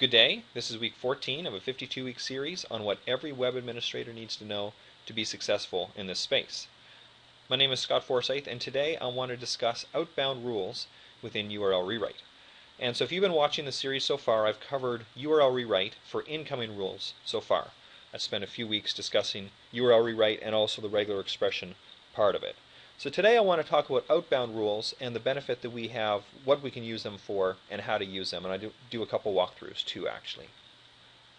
Good day. This is week 14 of a 52-week series on what every web administrator needs to know to be successful in this space. My name is Scott Forsyth, and today I want to discuss outbound rules within URL Rewrite. And so if you've been watching the series so far, I've covered URL Rewrite for incoming rules so far. I spent a few weeks discussing URL Rewrite and also the regular expression part of it. So today I want to talk about outbound rules and the benefit that we have, what we can use them for, and how to use them. And I do a couple walkthroughs too, actually.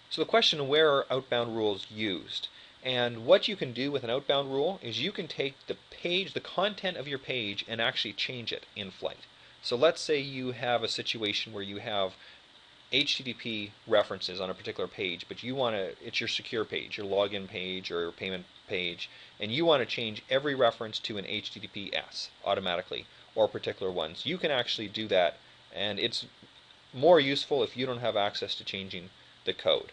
So the question, where are outbound rules used? And what you can do with an outbound rule is you can take the page, the content of your page, and actually change it in flight. So let's say you have a situation where you have HTTP references on a particular page, but you want to, it's your secure page, your login page or your payment page, and you want to change every reference to an HTTPS automatically, or particular ones. You can actually do that, and it's more useful if you don't have access to changing the code,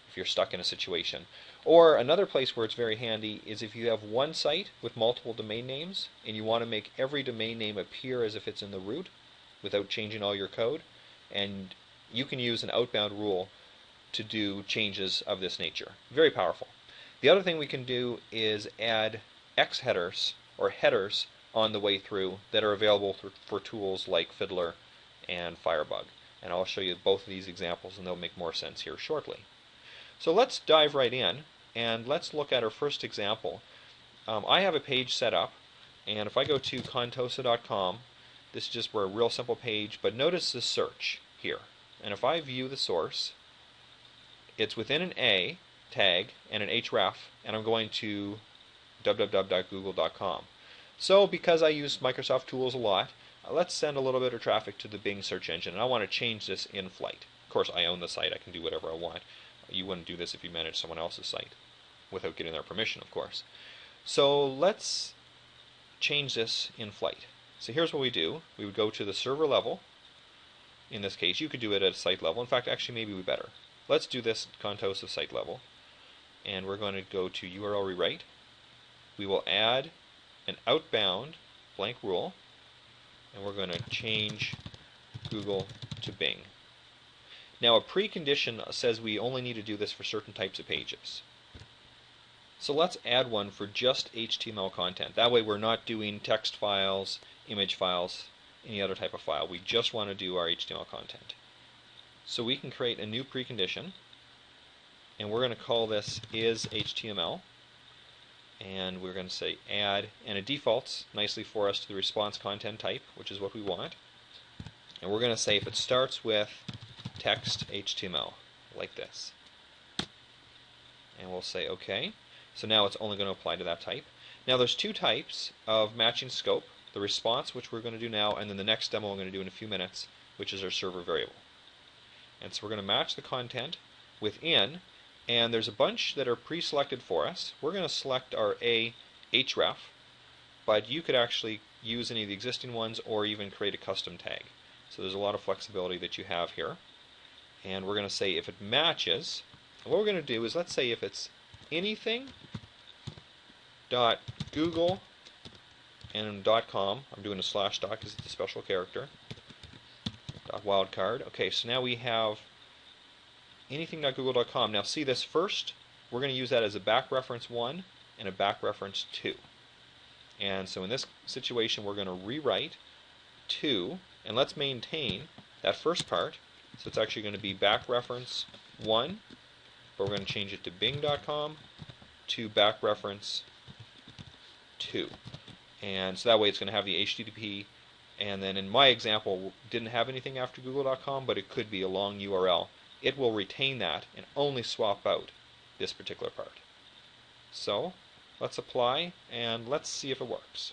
if you're stuck in a situation. Or another place where it's very handy is if you have one site with multiple domain names, and you want to make every domain name appear as if it's in the root without changing all your code, and you can use an outbound rule to do changes of this nature. Very powerful. The other thing we can do is add X headers or headers on the way through that are available for tools like Fiddler and Firebug. And I'll show you both of these examples and they'll make more sense here shortly. So let's dive right in and let's look at our first example. I have a page set up, and if I go to contosa.com, this is just for a real simple page, but notice the search here. And if I view the source, it's within an A tag and an href, and I'm going to www.google.com. So because I use Microsoft tools a lot, let's send a little bit of traffic to the Bing search engine, and I want to change this in flight. Of course, I own the site. I can do whatever I want. You wouldn't do this if you managed someone else's site without getting their permission, of course. So let's change this in flight. So here's what we do. We would go to the server level. In this case, you could do it at a site level. In fact, actually, maybe we better. Let's do this at Contosa site level. And we're going to go to URL Rewrite. We will add an outbound blank rule. And we're going to change Google to Bing. Now, a precondition says we only need to do this for certain types of pages. So let's add one for just HTML content. That way we're not doing text files, image files, any other type of file. We just want to do our HTML content. So we can create a new precondition, and we're going to call this isHTML, and we're going to say add, and it defaults nicely for us to the response content type, which is what we want. And we're going to say if it starts with text HTML, like this. And we'll say OK. So now it's only going to apply to that type. Now there's two types of matching scope. The response, which we're going to do now, and then the next demo I'm going to do in a few minutes, which is our server variable. And so we're going to match the content within, and there's a bunch that are pre-selected for us. We're going to select our A href, but you could actually use any of the existing ones or even create a custom tag. So there's a lot of flexibility that you have here. And we're going to say if it matches, and what we're going to do is, let's say if it's anything.google and .com, I'm doing a slash dot because it's a special character, .wildcard. Okay, so now we have anything.google.com. Now see this first, we're going to use that as a back reference 1 and a back reference 2. And so in this situation we're going to rewrite 2, and let's maintain that first part. So it's actually going to be back reference 1, but we're going to change it to bing.com to back reference 2. And so that way it's going to have the HTTP, and then in my example didn't have anything after google.com, but it could be a long URL. It will retain that and only swap out this particular part. So let's apply and let's see if it works.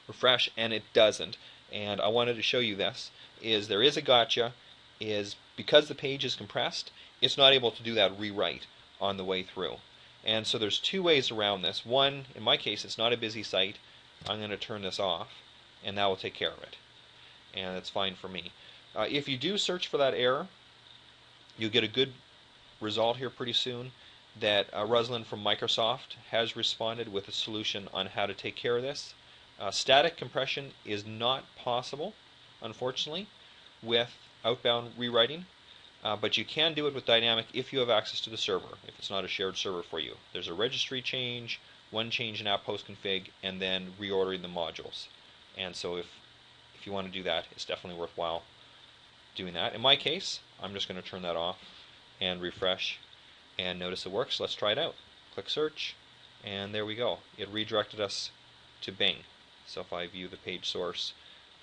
Refresh, and it doesn't. And I wanted to show you this, is there is a gotcha, is because the page is compressed, it's not able to do that rewrite on the way through. And so there's two ways around this. One, in my case, it's not a busy site. I'm going to turn this off, and that will take care of it. And it's fine for me. If you do search for that error, you'll get a good result here pretty soon that Ruslan from Microsoft has responded with a solution on how to take care of this. Static compression is not possible, unfortunately, with outbound rewriting. but you can do it with dynamic if you have access to the server, if it's not a shared server for you. There's a registry change, one change in app post config, and then reordering the modules. And so if you want to do that, it's definitely worthwhile doing that. In my case, I'm just going to turn that off and refresh, and notice it works. Let's try it out. Click search, and there we go. It redirected us to Bing. So if I view the page source,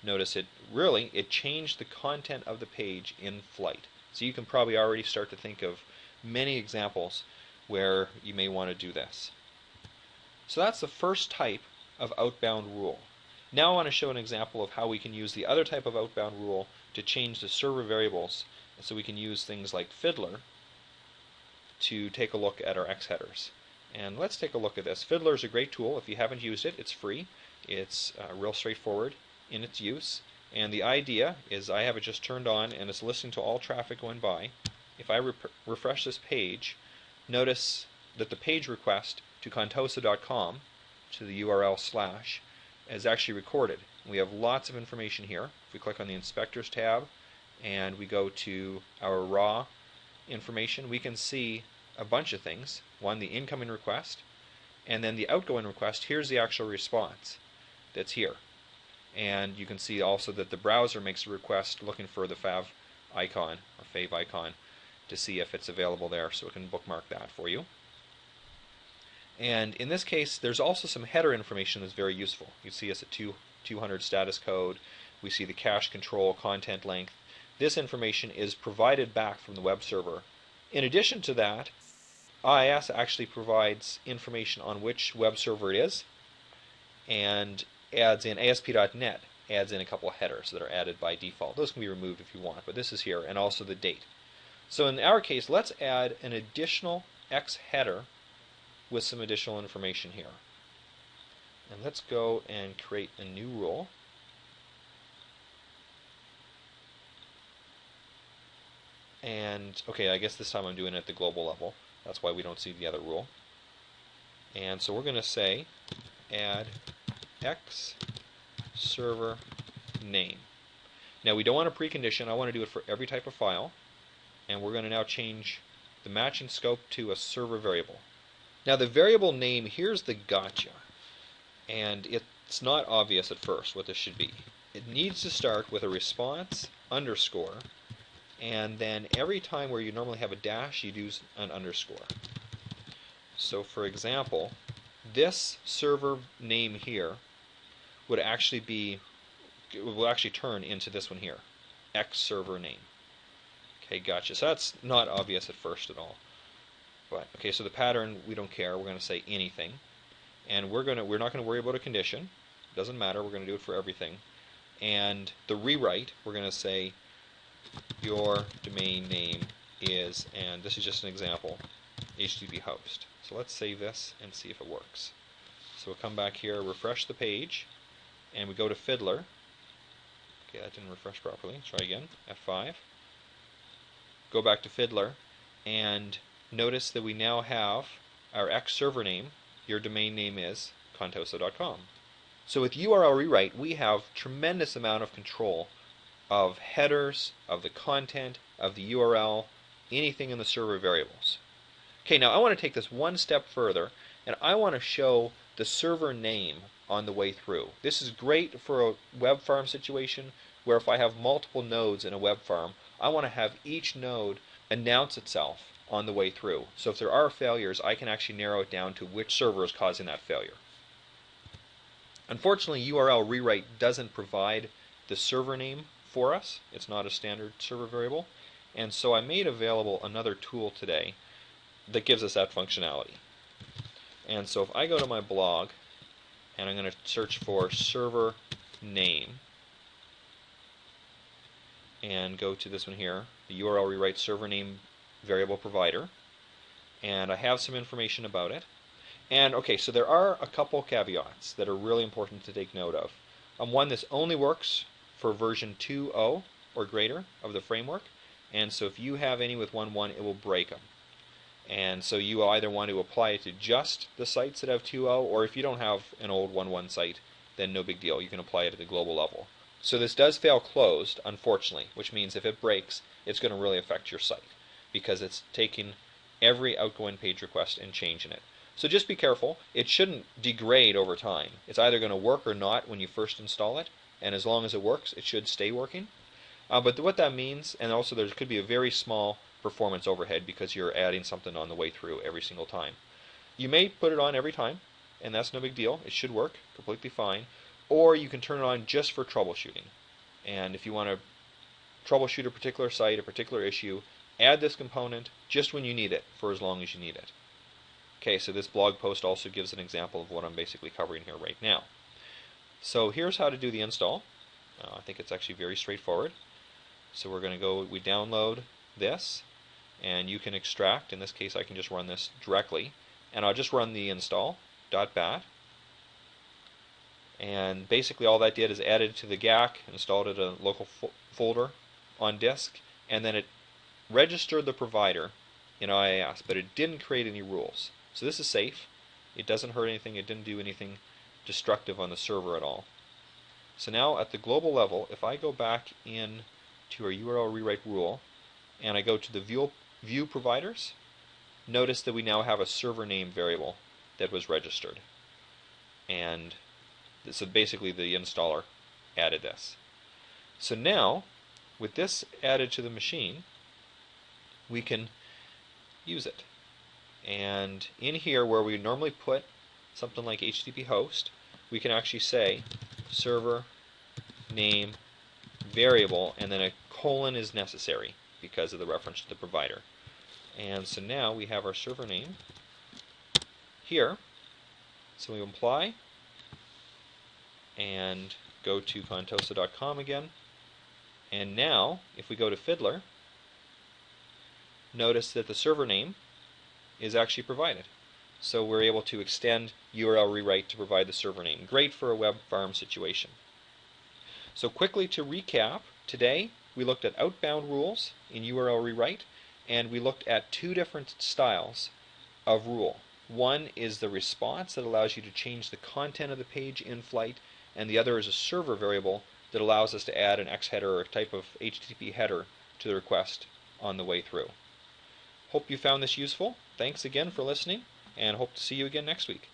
notice it changed the content of the page in flight. So you can probably already start to think of many examples where you may want to do this. So that's the first type of outbound rule. Now I want to show an example of how we can use the other type of outbound rule to change the server variables. So we can use things like Fiddler to take a look at our X headers. And let's take a look at this. Fiddler is a great tool. If you haven't used it, it's free. It's real straightforward in its use. And the idea is I have it just turned on and it's listening to all traffic going by. If I refresh this page, notice that the page request to contosa.com, to the URL / is actually recorded. We have lots of information here. If we click on the Inspectors tab and we go to our raw information, we can see a bunch of things. One, the incoming request, and then the outgoing request. Here's the actual response that's here. And you can see also that the browser makes a request looking for the fav icon or fave icon to see if it's available there, so it can bookmark that for you. And in this case, there's also some header information that's very useful. You see us at 200 status code. We see the cache control, content length. This information is provided back from the web server. In addition to that, IIS actually provides information on which web server it is, and adds in ASP.NET, adds in a couple of headers that are added by default. Those can be removed if you want, but this is here, and also the date. So in our case, let's add an additional X header with some additional information here. And let's go and create a new rule. And okay, I guess this time I'm doing it at the global level. That's why we don't see the other rule. And so we're going to say add X server name. Now we don't want a precondition. I want to do it for every type of file. And we're going to now change the matching scope to a server variable. Now the variable name, here's the gotcha. And it's not obvious at first what this should be. It needs to start with a response underscore, and then every time where you normally have a dash, you'd use an underscore. So for example, this server name here would actually turn into this one here, X server name. Okay, gotcha. So that's not obvious at first at all. But okay, so the pattern, we don't care. We're going to say anything, and we're not going to worry about a condition. It doesn't matter. We're going to do it for everything. And the rewrite, we're going to say your domain name is, and this is just an example, HTTP host. So let's save this and see if it works. So we'll come back here, refresh the page, and we go to Fiddler. Okay, that didn't refresh properly. Let's try again. F5. Go back to Fiddler, and notice that we now have our X server name. Your domain name is contosa.com. So with URL Rewrite, we have tremendous amount of control of headers, of the content, of the URL, anything in the server variables. Okay, now I want to take this one step further, and I want to show the server name on the way through. This is great for a web farm situation where if I have multiple nodes in a web farm, I want to have each node announce itself on the way through. So if there are failures, I can actually narrow it down to which server is causing that failure. Unfortunately, URL Rewrite doesn't provide the server name for us. It's not a standard server variable. And so I made available another tool today that gives us that functionality. And so if I go to my blog, and I'm going to search for server name, and go to this one here, the URL Rewrite server name variable provider, and I have some information about it. And okay, so there are a couple caveats that are really important to take note of. One, this only works for version 2.0 or greater of the framework, and so if you have any with 1.1, it will break them. And so you will either want to apply it to just the sites that have 2.0, or if you don't have an old 1.1 site, then no big deal. You can apply it at the global level. So this does fail closed, unfortunately, which means if it breaks, it's going to really affect your site because it's taking every outgoing page request and changing it. So just be careful. It shouldn't degrade over time. It's either going to work or not when you first install it, and as long as it works, it should stay working. But what that means, and also there could be a very small performance overhead because you're adding something on the way through every single time. You may put it on every time, and that's no big deal. It should work completely fine. Or you can turn it on just for troubleshooting. And if you want to troubleshoot a particular site, a particular issue, add this component just when you need it for as long as you need it. Okay, so this blog post also gives an example of what I'm basically covering here right now. So here's how to do the install. I think it's actually very straightforward. So we're going to go, we download this, and you can extract. In this case, I can just run this directly. And I'll just run the install.bat. And basically all that did is added to the GAC, installed it in a local folder on disk, and then it registered the provider in IIS, but it didn't create any rules. So this is safe. It doesn't hurt anything. It didn't do anything destructive on the server at all. So now at the global level, if I go back in to our URL rewrite rule, and I go to the view providers, notice that we now have a server name variable that was registered. And so basically the installer added this. So now, with this added to the machine, we can use it. And in here where we normally put something like HTTP host, we can actually say server name variable, and then a colon is necessary because of the reference to the provider. And so now we have our server name here. So we apply and go to contosa.com again. And now, if we go to Fiddler, notice that the server name is actually provided. So we're able to extend URL rewrite to provide the server name. Great for a web farm situation. So quickly to recap, today we looked at outbound rules in URL rewrite, and we looked at two different styles of rule. One is the response that allows you to change the content of the page in flight, and the other is a server variable that allows us to add an X header or a type of HTTP header to the request on the way through. Hope you found this useful. Thanks again for listening, and hope to see you again next week.